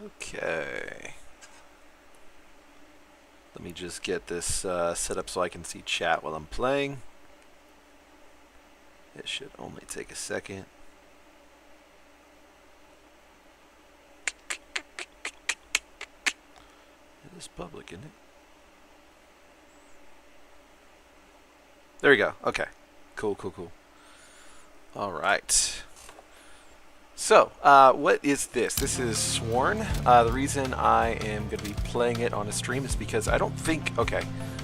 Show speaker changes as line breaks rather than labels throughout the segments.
Okay. Let me just get this set up so I can see chat while I'm playing. It should only take a second. It is public, isn't it? There we go. Okay. Cool. All right. So, what is this? This is Sworn. The reason I am going to be playing it on a stream is because I don't think, okay,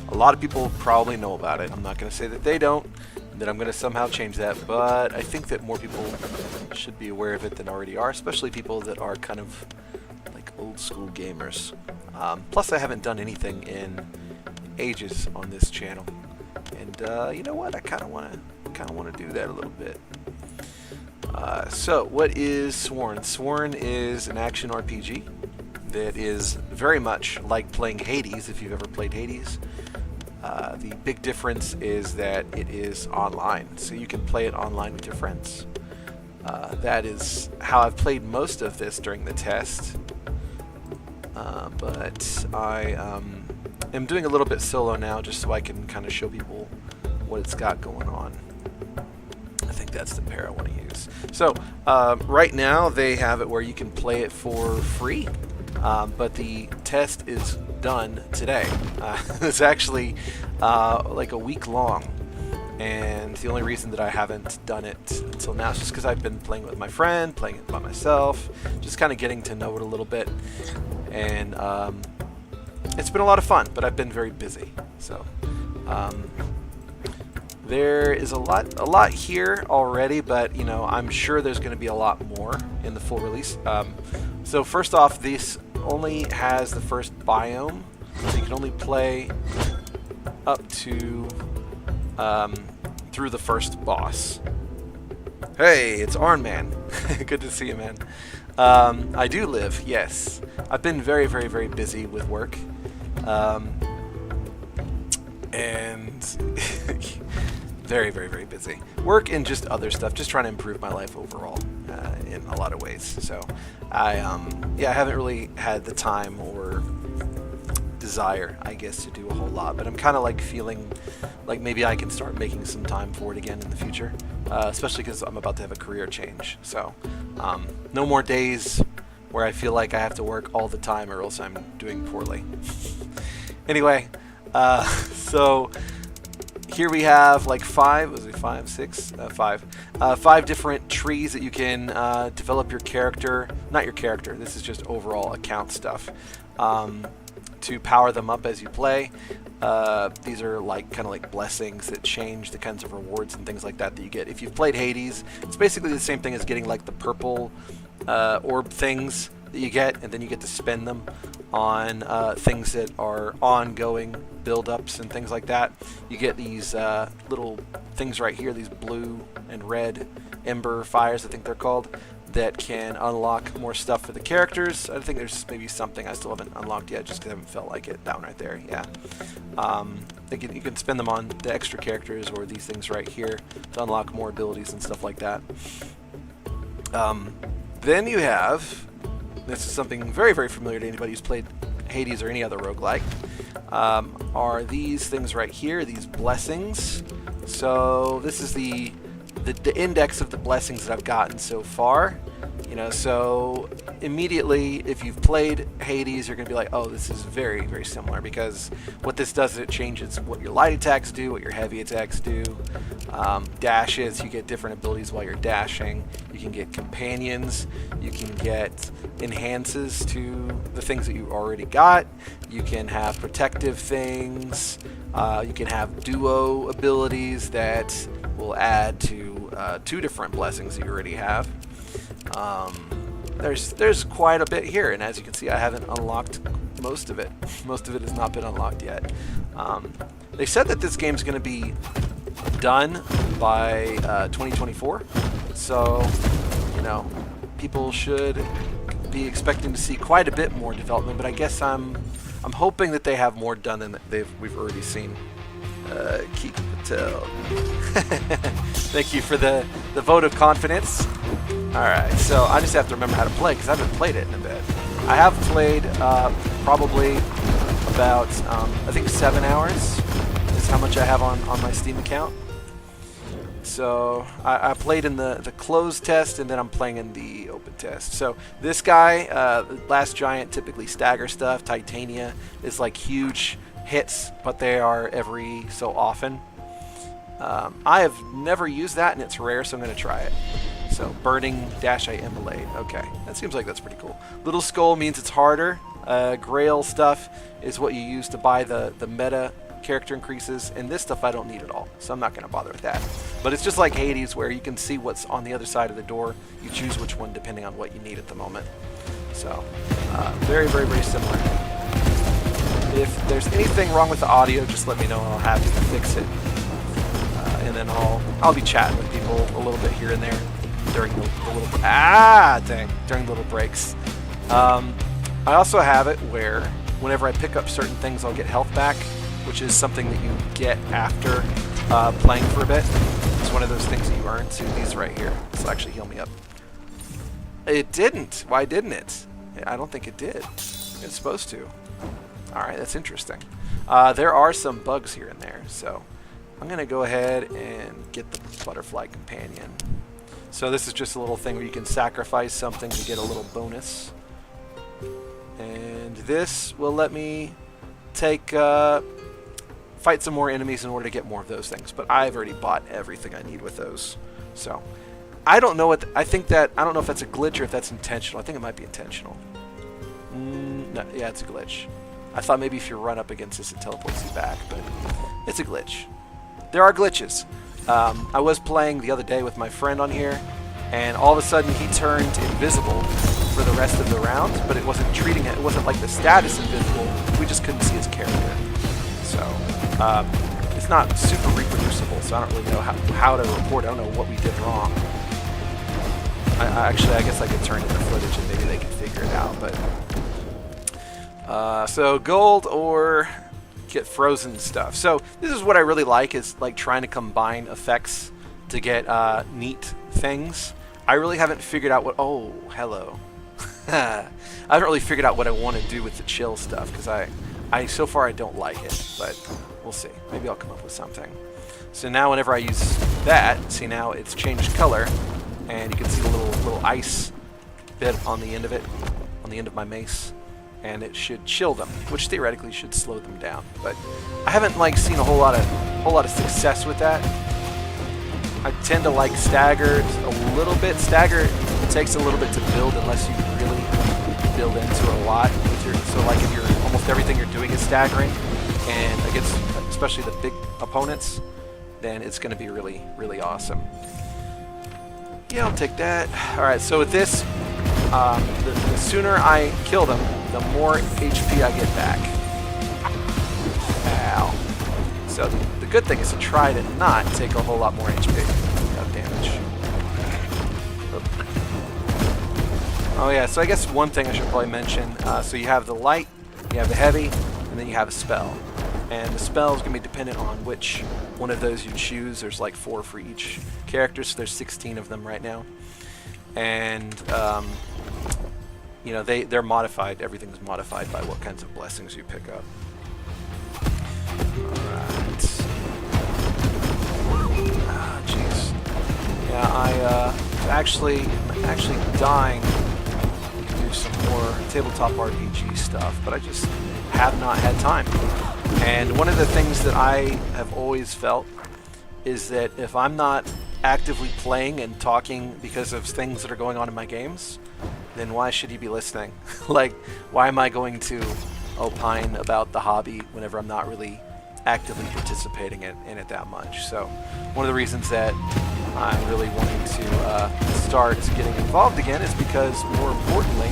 a lot of people probably know about it. I'm not going to say that they don't, and that I'm going to somehow change that, but I think that more people should be aware of it than already are, especially people that are kind of like old school gamers. Plus, I haven't done anything in ages on this channel, and you know what? I kind of want to do that a little bit. So, what is Sworn? Sworn is an action RPG that is very much like playing Hades, if you've ever played Hades. The big difference is that it is online, so you can play it online with your friends. That is how I've played most of this during the test, but I am doing a little bit solo now just so I can kind of show people what it's got going on. I think that's the pair I want to use. So, right now they have it where you can play it for free, but the test is done today. It's actually like a week long, and the only reason that I haven't done it until now is just because I've been playing with my friend, playing it by myself, just kind of getting to know it a little bit, and it's been a lot of fun, but I've been very busy, so there is a lot here already, but you know, I'm sure there's going to be a lot more in the full release. So first off, this only has the first biome, so you can only play up to through the first boss. Hey, it's Arn Man. Good to see you, man. I do live, yes. I've been very busy with work, and very busy. Work and just other stuff, just trying to improve my life overall in a lot of ways. So I haven't really had the time or desire, I guess, to do a whole lot, but I'm kind of like feeling like maybe I can start making some time for it again in the future, especially because I'm about to have a career change. So no more days where I feel like I have to work all the time or else I'm doing poorly. Anyway, so here we have like five different trees that you can develop your character. Not your character, this is just overall account stuff. To power them up as you play. These are like kind of like blessings that change the kinds of rewards and things like that that you get. If you've played Hades, it's basically the same thing as getting like the purple orb things that you get, and then you get to spend them on things that are ongoing build-ups and things like that. You get these little things right here, these blue and red ember fires, I think they're called, that can unlock more stuff for the characters. I think there's maybe something I still haven't unlocked yet just because I haven't felt like it. That one right there, yeah. You can spend them on the extra characters or these things right here to unlock more abilities and stuff like that. Then you have, this is something very familiar to anybody who's played Hades or any other roguelike, are these things right here, these blessings. So this is the index of the blessings that I've gotten so far. You know, so immediately if you've played Hades, you're going to be like, oh, this is very similar, because what this does is it changes what your light attacks do, what your heavy attacks do. Dashes, you get different abilities while you're dashing. You can get companions. You can get enhances to the things that you already got. You can have protective things. You can have duo abilities that will add to 2 different blessings that you already have. There's quite a bit here, and as you can see, I haven't unlocked most of it. Most of it has not been unlocked yet. They said that this game's going to be done by 2024, so you know, people should be expecting to see quite a bit more development. But I guess I'm hoping that they have more done than we've already seen. Kiki Patel. Thank you for the vote of confidence. Alright, so I just have to remember how to play because I haven't played it in a bit. I have played probably about, I think 7 hours is how much I have on my Steam account. So I played in the closed test, and then I'm playing in the open test. So this guy, Last Giant, typically stagger stuff. Titania is like huge hits, but they are every so often. I have never used that, and it's rare, so I'm going to try it. So burning-I immolate. Okay, that seems like that's pretty cool. Little Skull means it's harder. Grail stuff is what you use to buy the meta character increases, and this stuff I don't need at all, so I'm not going to bother with that. But it's just like Hades, where you can see what's on the other side of the door. You choose which one depending on what you need at the moment. So very, very, very similar. If there's anything wrong with the audio, just let me know and I'll have to fix it. And then I'll be chatting with people a little bit here and there during the little during little breaks. I also have it where whenever I pick up certain things, I'll get health back, which is something that you get after playing for a bit. It's one of those things that you earn. See these right here. This will actually heal me up. It didn't. Why didn't it? I don't think it did. It's supposed to. Alright, that's interesting. There are some bugs here and there, so I'm going to go ahead and get the Butterfly Companion. So this is just a little thing where you can sacrifice something to get a little bonus. And this will let me take fight some more enemies in order to get more of those things. But I've already bought everything I need with those. So I don't know what I don't know if that's a glitch or if that's intentional. I think it might be intentional. No, yeah, it's a glitch. I thought maybe if you run up against this, it teleports you back, but it's a glitch. There are glitches. I was playing the other day with my friend on here, and all of a sudden he turned invisible for the rest of the round, but it wasn't treating it. It wasn't like the status invisible. We just couldn't see his character. So it's not super reproducible. So I don't really know how to report. I don't know what we did wrong. I guess I could turn in the footage and maybe they can figure it out. But so gold or get frozen stuff. So this is what I really like, is like trying to combine effects to get neat things. I really haven't figured out what. Oh, hello. I haven't really figured out what I want to do with the chill stuff, because I so far I don't like it, but we'll see. Maybe I'll come up with something. So now whenever I use that, see, now it's changed color, and you can see the little ice bit on the end of it, on the end of my mace, and it should chill them, which theoretically should slow them down. But I haven't seen a whole lot of success with that. I tend to like staggered a little bit. Stagger takes a little bit to build unless you really build into it a lot. So like if you're almost everything you're doing is staggering, and against especially the big opponents, then it's going to be really, really awesome. Yeah, I'll take that. All right, so with this, the sooner I kill them, the more HP I get back. Ow. So the good thing is to try to not take a whole lot more HP of damage. Oh yeah, so I guess one thing I should probably mention, so you have the light, you have the heavy, and then you have a spell. And the spell is going to be dependent on which one of those you choose. There's like 4 for each character, so there's 16 of them right now. And you know, they're modified. Everything's modified by what kinds of blessings you pick up. Alright. Ah, jeez. Yeah, I'm actually dying to do some more tabletop RPG stuff, but I just have not had time. And one of the things that I have always felt is that if I'm not actively playing and talking because of things that are going on in my games, then why should you be listening? Like, why am I going to opine about the hobby whenever I'm not really actively participating in it that much? So one of the reasons that I'm really wanting to start getting involved again is because, more importantly,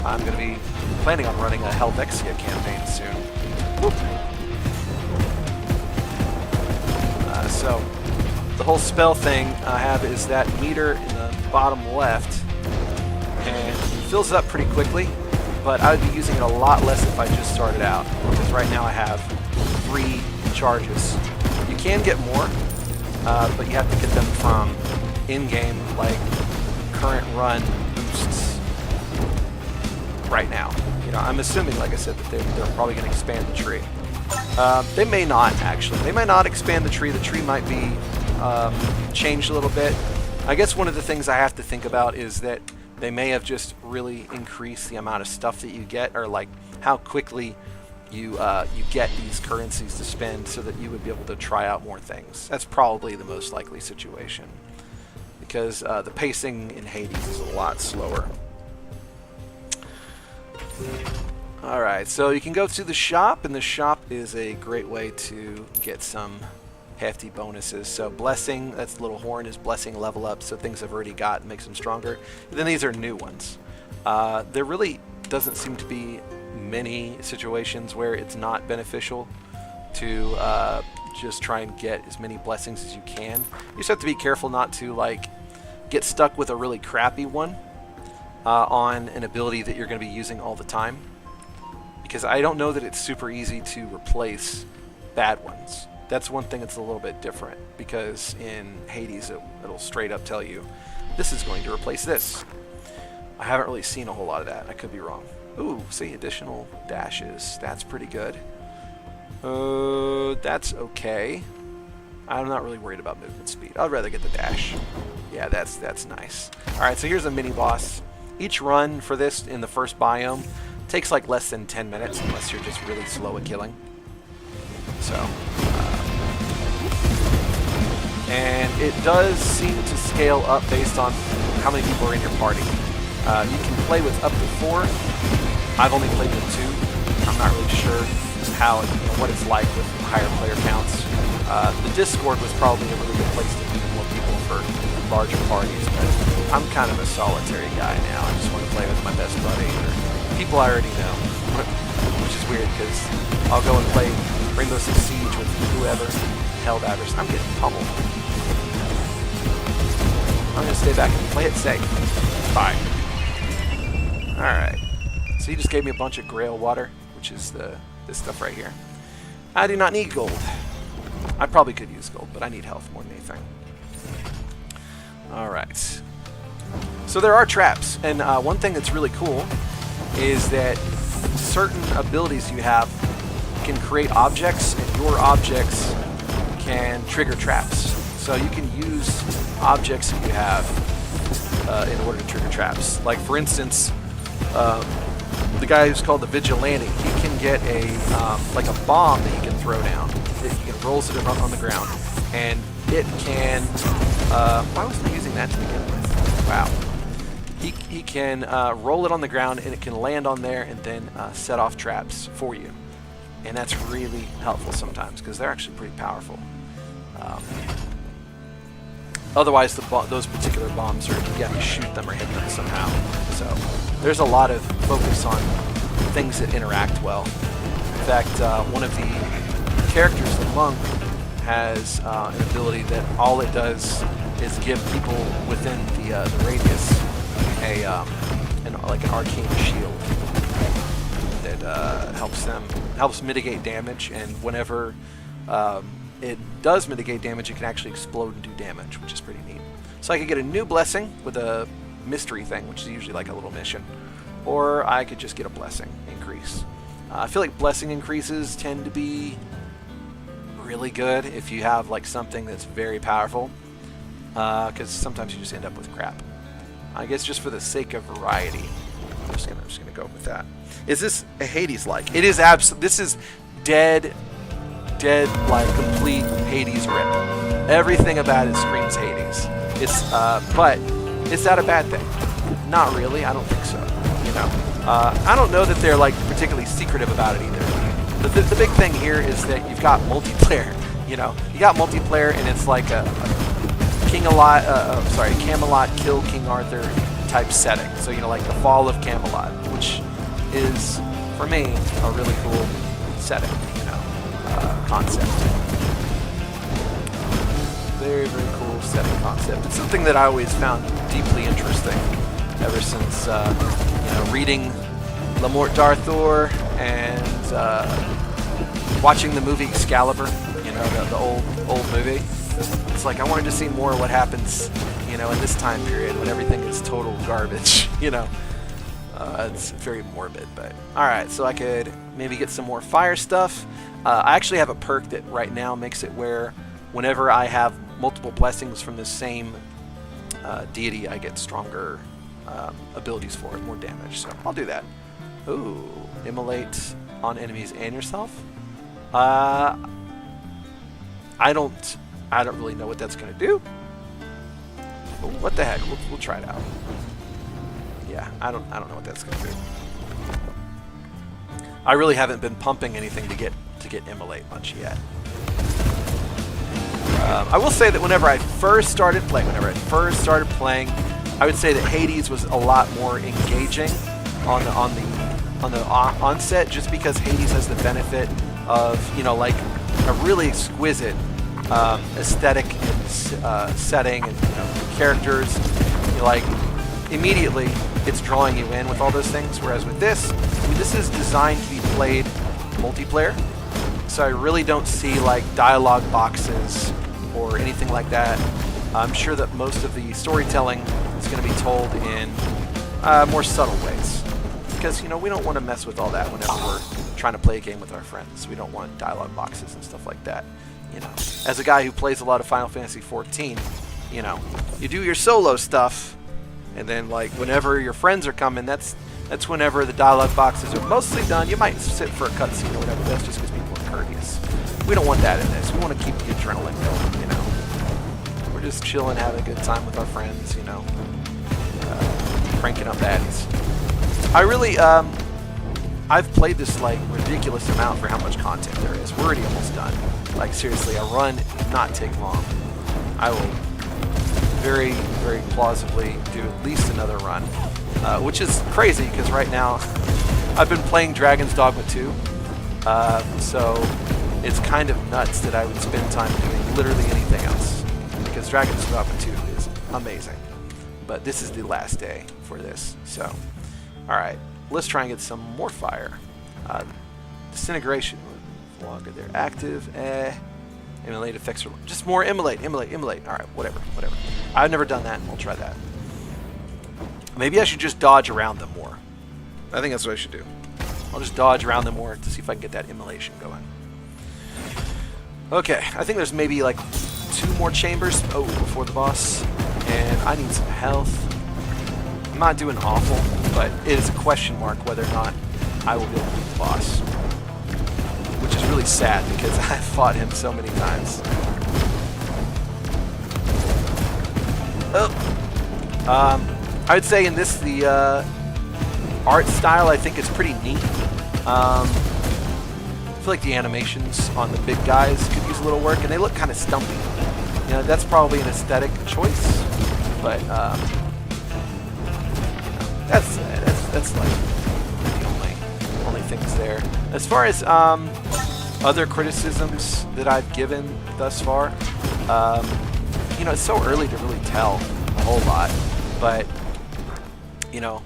I'm going to be planning on running a Helvexia campaign soon. Whoop. So the whole spell thing I have is that meter in the bottom left, and it fills up pretty quickly, but I would be using it a lot less if I just started out, because right now I have 3 charges. You can get more, but you have to get them from in-game, like current run boosts. right now. You know, I'm assuming, like I said, that they're probably going to expand the tree. They may not, actually. They might not expand the tree. The tree might be changed a little bit. I guess one of the things I have to think about is that they may have just really increased the amount of stuff that you get, or like how quickly you get these currencies to spend so that you would be able to try out more things. That's probably the most likely situation, because the pacing in Hades is a lot slower. Alright, so you can go to the shop, and the shop is a great way to get some hefty bonuses. So blessing, that's the little horn, is blessing level up, so things I've already got makes them stronger. And then these are new ones. There really doesn't seem to be many situations where it's not beneficial to just try and get as many blessings as you can. You just have to be careful not to like get stuck with a really crappy one on an ability that you're going to be using all the time, because I don't know that it's super easy to replace bad ones. That's one thing that's a little bit different, because in Hades it'll straight up tell you this is going to replace this. I haven't really seen a whole lot of that. I could be wrong. Ooh, see, additional dashes. That's pretty good. That's okay. I'm not really worried about movement speed. I'd rather get the dash. Yeah, that's nice. Alright, so here's a mini-boss. Each run for this in the first biome takes like less than 10 minutes unless you're just really slow at killing. So, and it does seem to scale up based on how many people are in your party. You can play with up to 4. I've only played with 2. I'm not really sure how, what it's like with higher player counts. The Discord was probably a really good place to meet more people for larger parties, but I'm kind of a solitary guy now. I just want to play with my best buddy or people I already know, which is weird because I'll go and play Rainbow Six Siege with whoever. Helldivers. I'm getting pummeled. I'm going to stay back and play it safe. Bye. Alright. So he just gave me a bunch of Grail water, which is this stuff right here. I do not need gold. I probably could use gold, but I need health more than anything. Alright. So there are traps, and one thing that's really cool is that certain abilities you have can create objects, and your objects can trigger traps. So you can use objects that you have in order to trigger traps. Like, for instance, the guy who's called the Vigilante, he can get a like a bomb that he can throw down. He rolls it on the ground, and it can. Why wasn't I using that to begin with? Wow. He can roll it on the ground, and it can land on there and then set off traps for you. And that's really helpful sometimes because they're actually pretty powerful. Otherwise, those particular bombs are, you have to shoot them or hit them somehow. So there's a lot of focus on things that interact well. In fact, one of the characters, the monk, has an ability that all it does is give people within the radius like an arcane shield that helps mitigate damage, and whenever it does mitigate damage, it can actually explode and do damage, which is pretty neat. So I could get a new blessing with a mystery thing, which is usually like a little mission, or I could just get a blessing increase. I feel like blessing increases tend to be really good if you have like something that's very powerful, because sometimes you just end up with crap. I guess just for the sake of variety, I'm just gonna go with that. Is this a Hades-like? It is this is dead like complete Hades rip. Everything about it screams Hades. It's but is that a bad thing? Not really. I don't think so. You know, I don't know that they're like particularly secretive about it either. The big thing here is that you've got multiplayer. You know, you got multiplayer, and it's like a Camelot kill King Arthur type setting. So, you know, like the fall of Camelot, which is for me a really cool setting. You know, concept. Very, very cool setting concept. It's something that I always found deeply interesting ever since reading La Morte d'Arthur and watching the movie Excalibur. You know, the old movie. It's like I wanted to see more of what happens, you know, in this time period when everything is total garbage. You know, It's very morbid, but alright, so I could maybe get some more fire stuff. I actually have a perk that right now makes it where whenever I have multiple blessings from the same deity, I get stronger abilities for it, more damage, so I'll do that. Ooh, immolate on enemies and yourself? I don't really know what that's going to do. But what the heck, we'll try it out. Yeah, I don't know what that's going to do. I really haven't been pumping anything to get immolate much yet. I will say that whenever I first started playing, I would say that Hades was a lot more engaging on the onset, just because Hades has the benefit of, you know, like a really exquisite aesthetic and setting and, you know, characters. You're like, immediately it's drawing you in with all those things, whereas with this, I mean, this is designed to be played multiplayer, so I really don't see like dialogue boxes or anything like that. I'm sure that most of the storytelling is going to be told in more subtle ways, because, you know, we don't want to mess with all that whenever we're trying to play a game with our friends. We don't want dialogue boxes and stuff like that. You know, as a guy who plays a lot of Final Fantasy XIV, you know, you do your solo stuff, and then like whenever your friends are coming, that's whenever the dialogue boxes are mostly done. You might sit for a cutscene or whatever. That's just because people are courteous. We don't want that in this. We want to keep the adrenaline going. You know, we're just chilling, having a good time with our friends. You know, cranking up baddies. I really, I've played this like ridiculous amount for how much content there is. We're already almost done. Like seriously, a run does not take long. I will very, very plausibly do at least another run, which is crazy because right now I've been playing Dragon's Dogma 2, so it's kind of nuts that I would spend time doing literally anything else, because Dragon's Dogma 2 is amazing. But this is the last day for this, so alright, let's try and get some more fire. Disintegration, no longer they're active. Immolate effects are just more immolate. Alright, whatever. I've never done that. We'll try that. Maybe I should just dodge around them more. I think that's what I should do. I'll just dodge around them more to see if I can get that immolation going. Okay, I think there's maybe like 2 more chambers before the boss. And I need some health. I'm not doing awful, but it is a question mark whether or not I will be able to beat the boss. Which is really sad because I've fought him so many times. I would say in this, the art style I think is pretty neat. I feel like the animations on the big guys could use a little work, and they look kind of stumpy. You know, that's probably an aesthetic choice, but that's like the only things there. As far as other criticisms that I've given thus far, you know, it's so early to really tell a whole lot, but you know,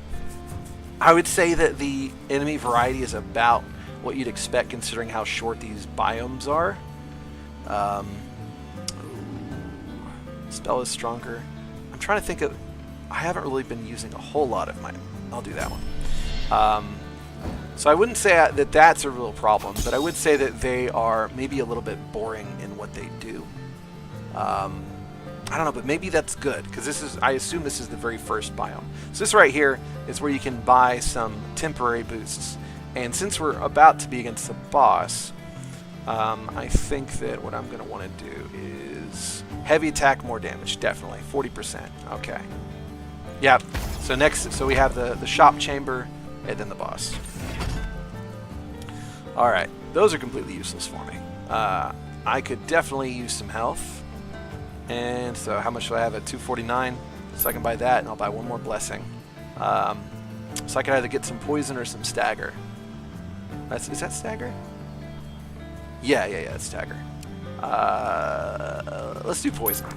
I would say that the enemy variety is about what you'd expect considering how short these biomes are. Spell is stronger. I'm trying to think of, I haven't really been using a whole lot of mine. I'll do that one. So I wouldn't say that that's a real problem, but I would say that they are maybe a little bit boring in what they do. I don't know, but maybe that's good, because this is, I assume this is the very first biome. So this right here is where you can buy some temporary boosts. And since we're about to be against the boss, I think that what I'm going to want to do is heavy attack, more damage, definitely, 40%. Okay. Yeah, so next, so we have the shop chamber and then the boss. Alright, those are completely useless for me. I could definitely use some health. And so how much do I have at 249? So I can buy that, and I'll buy one more blessing. So I can either get some poison or some stagger. Is that stagger? Yeah, it's stagger. Let's do poison.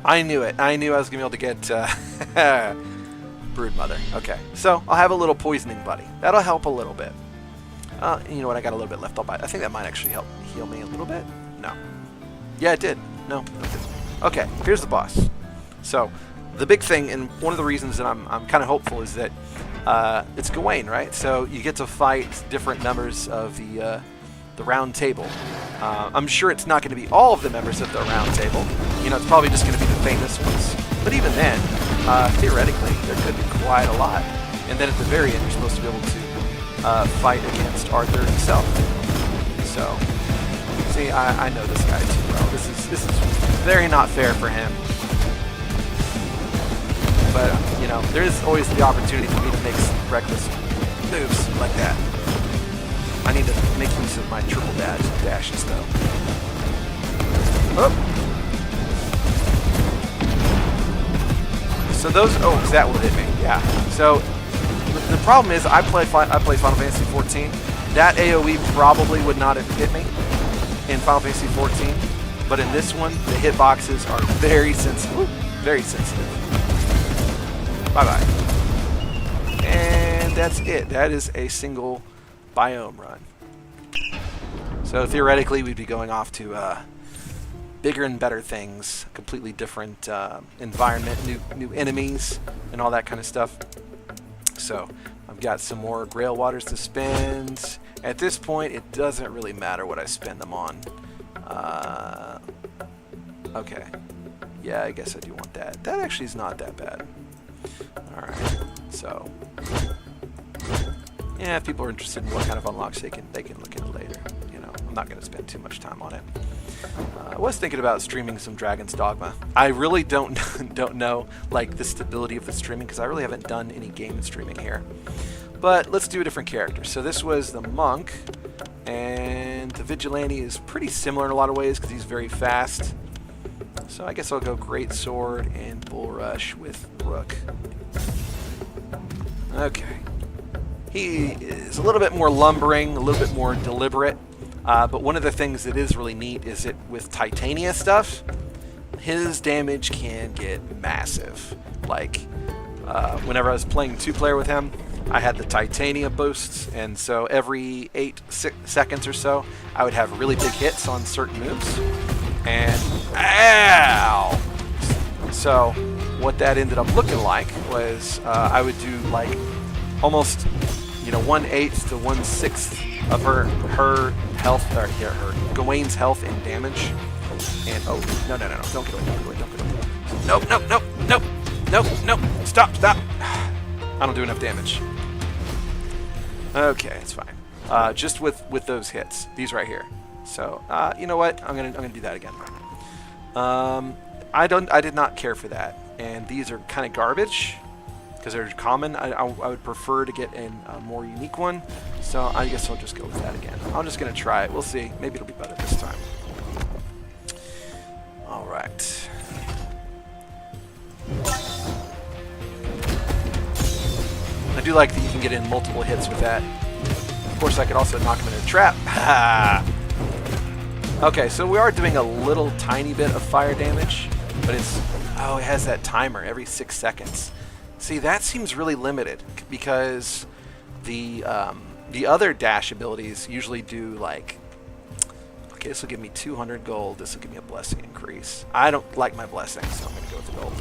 I knew it. I knew I was going to be able to get Broodmother. Okay, so I'll have a little poisoning buddy. That'll help a little bit. You know what? I got a little bit left. I'll buy. I think that might actually help heal me a little bit. No. Yeah, it did. No, it didn't. Okay, here's the boss. So the big thing, and one of the reasons that I'm kind of hopeful, is that it's Gawain, right? So you get to fight different members of the round table. I'm sure it's not going to be all of the members of the round table. You know, it's probably just going to be the famous ones. But even then, theoretically, there could be quite a lot. And then at the very end, you're supposed to be able to fight against Arthur himself. So, see, I know this guy too well. This is very not fair for him. But, you know, there is always the opportunity for me to make some reckless moves like that. I need to make use of my triple dashes, though. Oh. So those... Oh, that will hit me. Yeah. So the problem is I play Final Fantasy 14. That AoE probably would not have hit me in Final Fantasy 14. But in this one, the hitboxes are very sensitive. Very sensitive. Bye-bye. And that's it. That is a single biome run. So theoretically, we'd be going off to bigger and better things, completely different environment, new enemies, and all that kind of stuff. So I've got some more Grail Waters to spend. At this point, it doesn't really matter what I spend them on. Okay. Yeah, I guess I do want that. That actually is not that bad. Alright, so... yeah, if people are interested in what kind of unlocks they can look into later. You know, I'm not going to spend too much time on it. I was thinking about streaming some Dragon's Dogma. I really don't know like the stability of the streaming because I really haven't done any game streaming here. But let's do a different character. So this was the monk, and the vigilante is pretty similar in a lot of ways because he's very fast. So I guess I'll go Great Sword and Bull Rush with Rook. Okay. He is a little bit more lumbering, a little bit more deliberate. But one of the things that is really neat is that with Titania stuff, his damage can get massive. Like, whenever I was playing 2-player with him, I had the Titania boosts, and so every 8 seconds or so, I would have really big hits on certain moves. And, ow! So, what that ended up looking like was I would do, like, almost, you know, 1/8 to 1/6 of her health, or yeah, her Gawain's health and damage. And, oh, no, don't get away. Nope, stop. I don't do enough damage. Okay, it's fine. Just with those hits, these right here. So, you know what? I'm gonna do that again. I did not care for that, and these are kind of garbage because they're common. I would prefer to get a more unique one. So I guess I'll just go with that again. I'm just gonna try it. We'll see. Maybe it'll be better this time. All right. I do like that you can get in multiple hits with that. Of course, I could also knock him in a trap. Okay, so we are doing a little tiny bit of fire damage, but it's... oh, it has that timer every 6 seconds. See, that seems really limited because the other dash abilities usually do like... okay, this will give me 200 gold. This will give me a blessing increase. I don't like my blessing, so I'm going to go with the gold.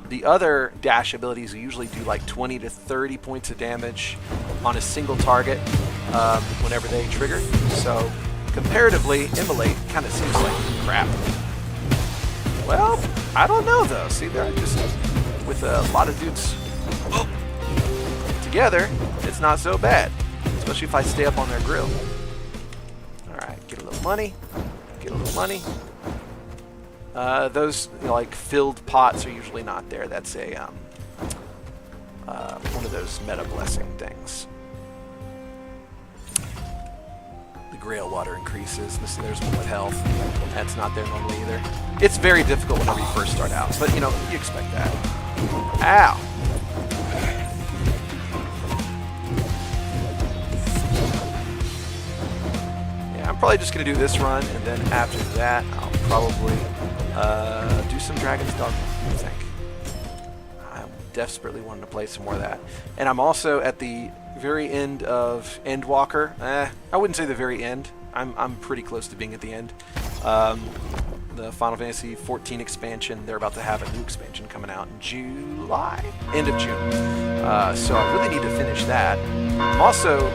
The other dash abilities usually do like 20 to 30 points of damage on a single target whenever they trigger. So comparatively, Immolate kind of seems like crap. Well, I don't know though. See, they're just with a lot of dudes together, it's not so bad, especially if I stay up on their grill. All right, get a little money. Those, you know, like filled pots are usually not there. That's a one of those meta blessing things. The Grail Water increases. There's one with health. That's not there normally either. It's very difficult whenever you first start out, but you know, you expect that. Ow! Yeah, I'm probably just gonna do this run, and then after that, I'll probably do some Dragon's Dogma, I think. I'm desperately wanting to play some more of that. And I'm also at the very end of Endwalker. I wouldn't say the very end. I'm pretty close to being at the end. the Final Fantasy 14 expansion. They're about to have a new expansion coming out in July, end of June. So I really need to finish that. I'm also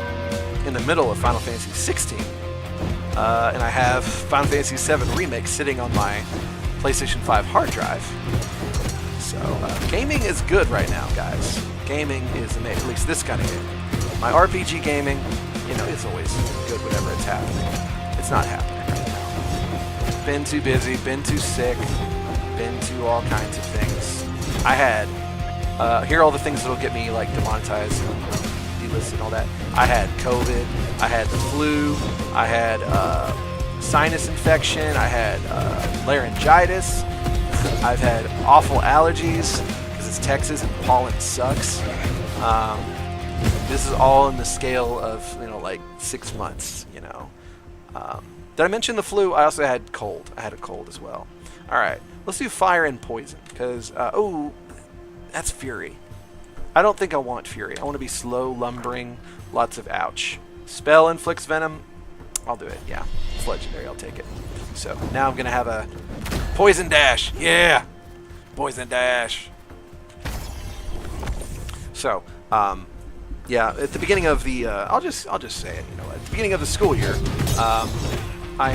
in the middle of Final Fantasy 16, and I have Final Fantasy 7 Remake sitting on my PlayStation 5 hard drive. So gaming is good right now, guys. Gaming is amazing, at least this kind of gaming. My RPG gaming, you know, it's always good whenever it's happening. It's not happening right now. Been too busy, been too sick, been to all kinds of things. I had, here are all the things that'll get me like demonetized and delisted and all that. I had COVID, I had the flu, I had sinus infection, I had laryngitis, I've had awful allergies because it's Texas and pollen sucks. This is all in the scale of, you know, like 6 months, you know. Did I mention the flu? I also had cold. I had a cold as well. All right, let's do fire and poison because, oh, that's fury. I don't think I want fury. I want to be slow, lumbering, lots of ouch. Spell inflicts venom. I'll do it, yeah. It's legendary, I'll take it. So now I'm going to have a poison dash. Yeah, poison dash. So, yeah, at the beginning of the, I'll just say it. You know, at the beginning of the school year, I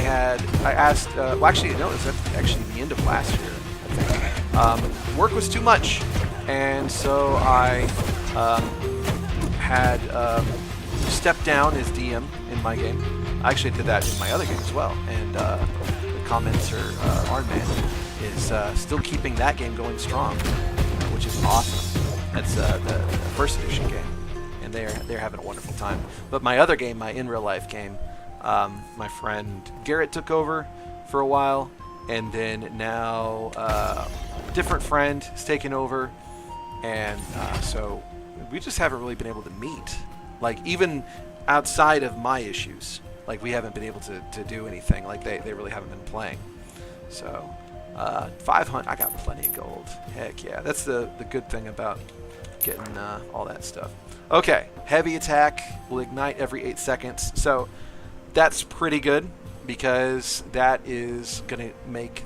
asked. Well, actually, no, it was actually the end of last year. I think. Work was too much, and so I had stepped down as DM in my game. I actually did that in my other game as well, and the commenter Arnman is still keeping that game going strong, which is awesome. That's the first edition game. They're having a wonderful time. But my other game, my in real life game, my friend Garrett took over for a while, and then now different friend is taking over, and so we just haven't really been able to meet. Like even outside of my issues, like we haven't been able to do anything. Like they really haven't been playing. So 500, I got plenty of gold. Heck yeah, that's the good thing about getting all that stuff. Okay, heavy attack will ignite every 8 seconds. So that's pretty good because that is going to make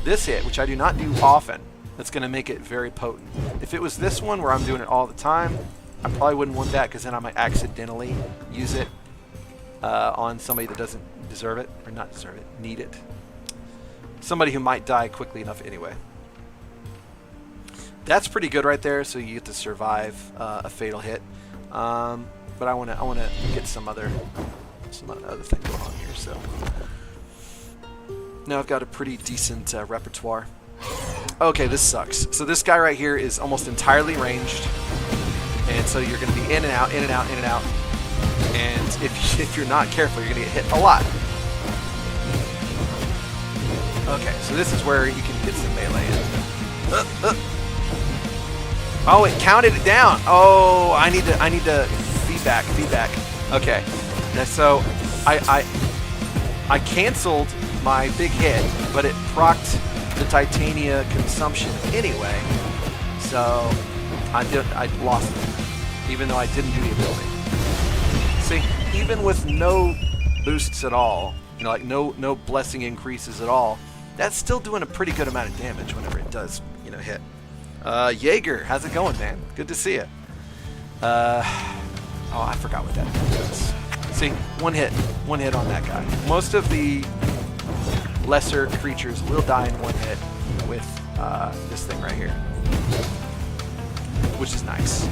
this hit, which I do not do often, that's going to make it very potent. If it was this one where I'm doing it all the time, I probably wouldn't want that because then I might accidentally use it on somebody that doesn't deserve it, or not deserve it, need it. Somebody who might die quickly enough anyway. That's pretty good right there, so you get to survive a fatal hit. But I want to get some other thing going on here. So now I've got a pretty decent repertoire. Okay, this sucks. So this guy right here is almost entirely ranged, and so you're going to be in and out, in and out, in and out. And if you're not careful, you're going to get hit a lot. Okay, so this is where you can get some melee in. Oh, it counted it down. Oh, I need to feedback. Okay, now, so I canceled my big hit, but it procced the Titania consumption anyway. So I lost it, even though I didn't do the ability. See, even with no boosts at all, you know, like no blessing increases at all, that's still doing a pretty good amount of damage whenever it does, you know, hit. Jaeger, how's it going, man? Good to see you. Oh, I forgot what that does. See, one hit on that guy. Most of the lesser creatures will die in one hit with this thing right here, which is nice.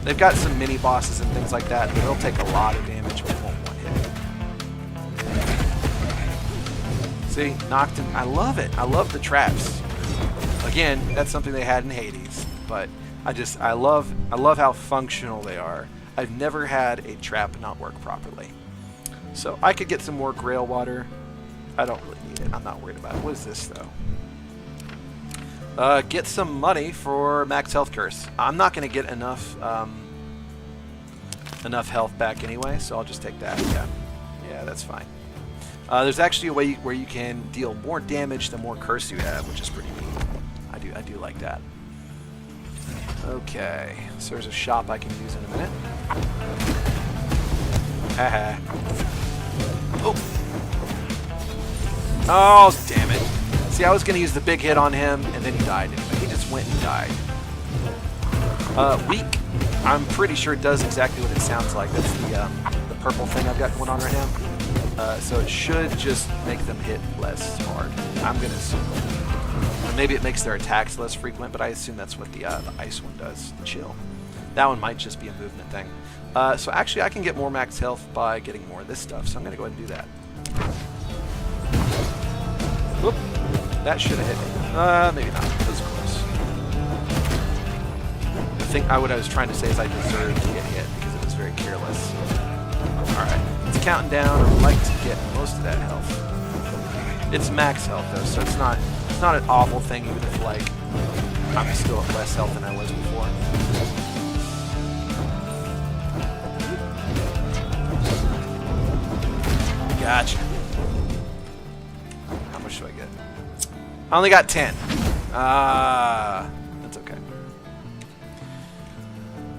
They've got some mini bosses and things like that, but they'll take a lot of damage with one hit. See, knocked in. I love it. I love the traps. Again, that's something they had in Hades, but I love how functional they are. I've never had a trap not work properly. So I could get some more Grail water. I don't really need it. I'm not worried about it. What is this though? Get some money for max health curse. I'm not going to get enough health back anyway, so I'll just take that. Yeah, that's fine. There's actually a way where you can deal more damage the more curse you have, which is pretty neat. I do like that. Okay, so there's a shop I can use in a minute. Haha. Oh. Oh, damn it. See, I was going to use the big hit on him, and then he died anyway. He just went and died. Weak. I'm pretty sure it does exactly what it sounds like. That's the purple thing I've got going on right now. So it should just make them hit less hard. I'm going to assume. Or maybe it makes their attacks less frequent, but I assume that's what the ice one does, the chill. That one might just be a movement thing. So actually I can get more max health by getting more of this stuff, so I'm going to go ahead and do that. Whoop. That should have hit me. Maybe not. That was close. I think what I was trying to say is I deserved to get hit because it was very careless. Alright, it's counting down. I would like to get most of that health. It's max health though, so it's not an awful thing even if like I'm still at less health than I was before. Gotcha. How much do I get? I only got 10. That's okay.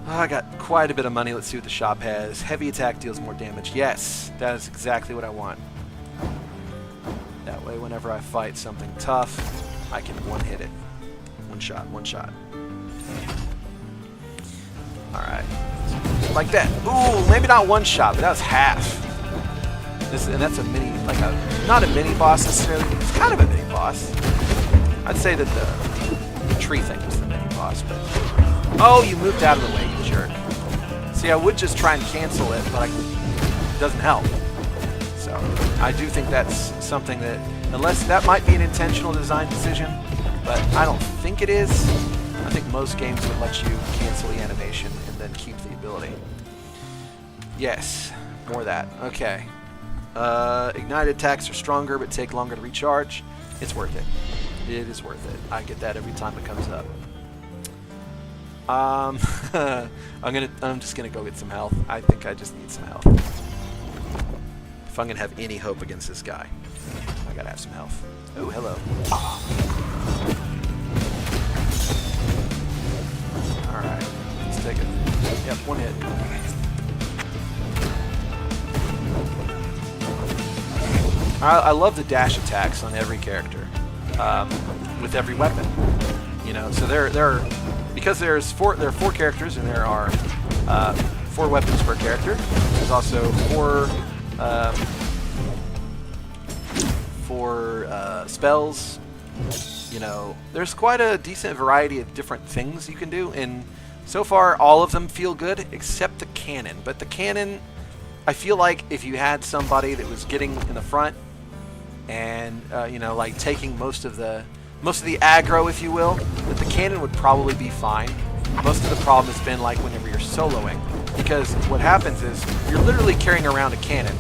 I got quite a bit of money. Let's see what the shop has. Heavy attack deals more damage. Yes, that is exactly what I want. That way, whenever I fight something tough, I can one-hit it. One shot, one shot. Alright. Like that. Ooh, maybe not one shot, but that was half. And that's a mini, like a, not a mini boss necessarily. It's kind of a mini boss. I'd say that the tree thing was the mini boss, but... Oh, you moved out of the way, you jerk. See, I would just try and cancel it, but it doesn't help. So, I do think that's something that, unless that might be an intentional design decision, but I don't think it is. I think most games would let you cancel the animation and then keep the ability. Yes, more of that. Okay. Ignited attacks are stronger but take longer to recharge. It's worth it. It is worth it. I get that every time it comes up. I'm just gonna go get some health. I think I just need some health. If I'm gonna have any hope against this guy, I gotta have some health. Oh, hello. Alright, let's take it. Yep, one hit. I love the dash attacks on every character, with every weapon. You know, so there are, because there are 4 characters and there are 4 weapons per character. There's also 4 spells. You know, there's quite a decent variety of different things you can do, and so far all of them feel good except the cannon. But the cannon, I feel like if you had somebody that was getting in the front and you know, like taking most of the aggro, if you will, that the cannon would probably be fine. Most of the problem has been like whenever you're soloing, because what happens is you're literally carrying around a cannon,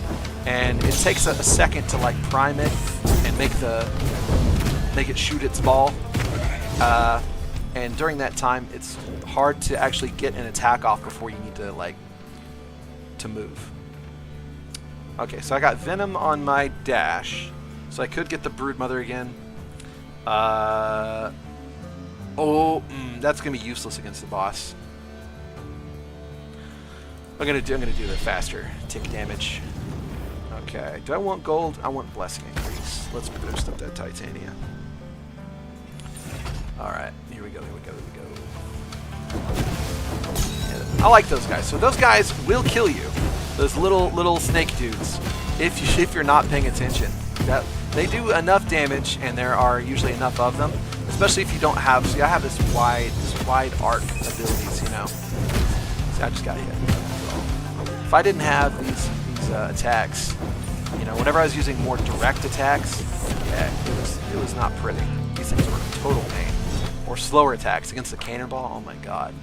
and it takes a second to like prime it and make it shoot its ball. And during that time, it's hard to actually get an attack off before you need to to move. Okay, so I got Venom on my dash, so I could get the Broodmother again. That's gonna be useless against the boss. I'm gonna do the faster tick damage. Okay, do I want gold? I want blessing increase. Let's boost up that Titania. Alright, here we go. Yeah, I like those guys. So those guys will kill you. Those little snake dudes, if you're not paying attention. They do enough damage, and there are usually enough of them, especially if you don't have. See, I have this wide arc abilities, you know. See, I just got hit. If I didn't have these attacks, you know, whenever I was using more direct attacks, yeah, it was not pretty. These things were a total pain. Or slower attacks against the cannonball. Oh my god.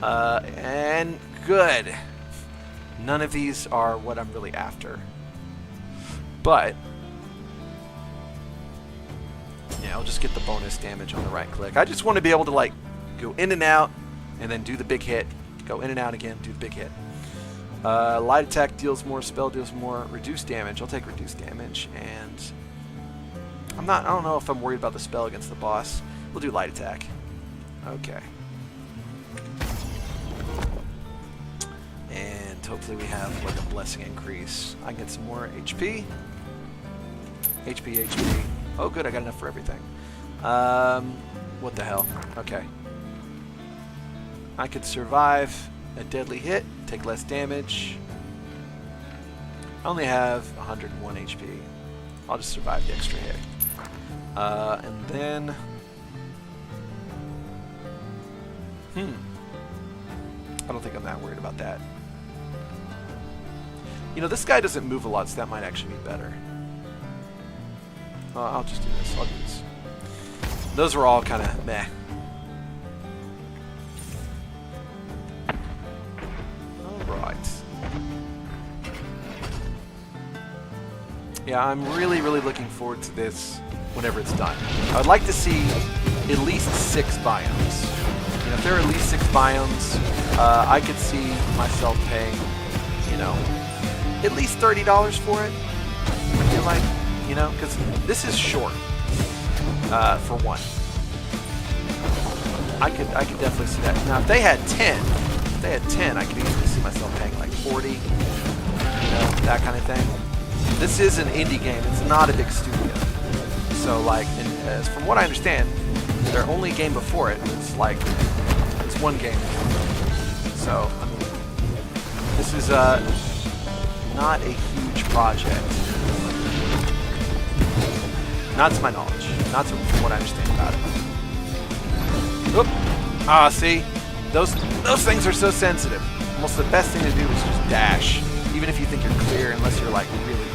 And good. None of these are what I'm really after. But yeah, I'll just get the bonus damage on the right click. I just want to be able to like go in and out and then do the big hit. Go in and out again, do the big hit. Light attack deals more, spell deals more, reduced damage. I'll take reduced damage, and I don't know if I'm worried about the spell against the boss. We'll do light attack. Okay. And hopefully we have like a blessing increase. I can get some more HP. HP. Oh, good, I got enough for everything. What the hell? Okay. I could survive a deadly hit, take less damage. I only have 101 HP. I'll just survive the extra hit. And then... I don't think I'm that worried about that. You know, this guy doesn't move a lot, so that might actually be better. I'll just do this. I'll do this. Those were all kind of meh. Alright. Yeah, I'm really looking forward to this whenever it's done. I would like to see at least 6 biomes. You know, if there are at least 6 biomes, I could see myself paying, you know, at least $30 for it. I feel like, you know, because this is short. For one, I could definitely see that. Now, if they had 10, I could easily see myself paying like 40, you know, that kind of thing. This is an indie game; it's not a big studio. So, like, from what I understand, their only game before it was like it's one game. So, I mean, this is not a huge project. Not to my knowledge. Not from what I understand about it. Oop. Ah, see? Those things are so sensitive. Almost the best thing to do is just dash. Even if you think you're clear, unless you're like really clear.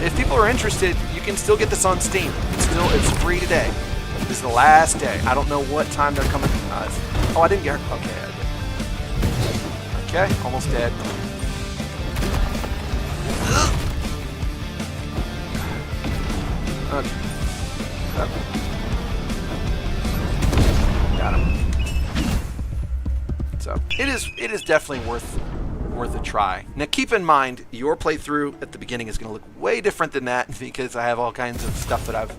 If people are interested, you can still get this on Steam. It's free today. This is the last day. I don't know what time they're coming. Oh, I didn't get her. Okay, I did. Okay, almost dead. Okay. Got him. So it is definitely worth a try. Now keep in mind your playthrough at the beginning is going to look way different than that because I have all kinds of stuff that I've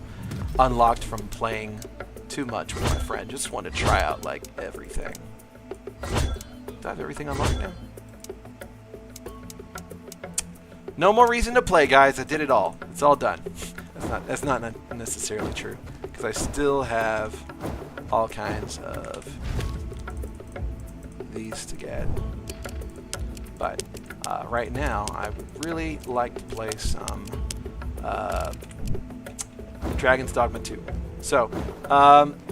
unlocked from playing too much with my friend. Just want to try out like everything. Do I have everything unlocked now? No more reason to play, guys. I did it all. It's all done. That's not necessarily true because I still have all kinds of these to get. But right now, I would really like to play some Dragon's Dogma 2. So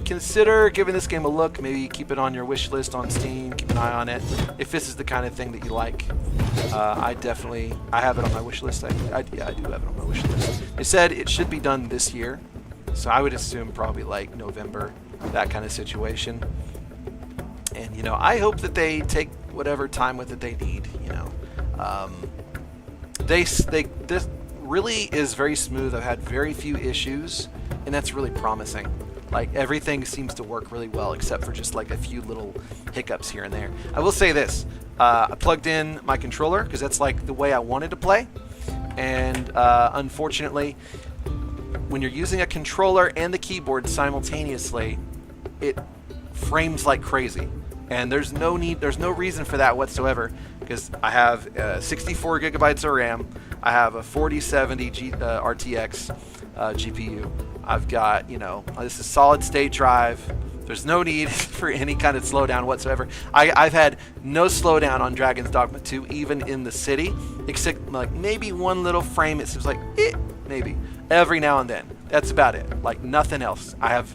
consider giving this game a look. Maybe keep it on your wish list on Steam. Keep an eye on it. If this is the kind of thing that you like, I have it on my wish list. Yeah, I do have it on my wish list. They said it should be done this year, so I would assume probably like November, that kind of situation. And you know, I hope that they take whatever time with it they need. You know, this really is very smooth. I've had very few issues, and that's really promising. Like everything seems to work really well, except for just like a few little hiccups here and there. I will say this: I plugged in my controller because that's like the way I wanted to play, and unfortunately, when you're using a controller and the keyboard simultaneously, it frames like crazy. And there's no reason for that whatsoever, because I have 64 gigabytes of RAM, I have a 4070 RTX GPU, I've got, you know, this is solid state drive. There's no need for any kind of slowdown whatsoever. I've had no slowdown on Dragon's Dogma 2, even in the city, except like maybe one little frame. It seems like maybe every now and then. That's about it. Like nothing else. I have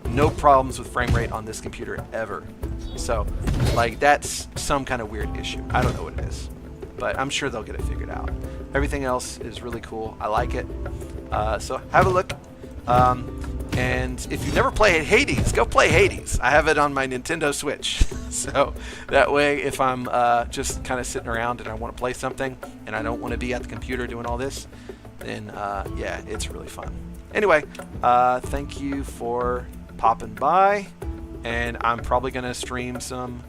no problems with frame rate on this computer ever. So, like, that's some kind of weird issue. I don't know what it is, but I'm sure they'll get it figured out. Everything else is really cool. I like it. So have a look. And if you've never played Hades, go play Hades. I have it on my Nintendo Switch. So that way, if I'm just kind of sitting around and I want to play something and I don't want to be at the computer doing all this, then yeah, it's really fun. Anyway, thank you for popping by. And I'm probably going to stream some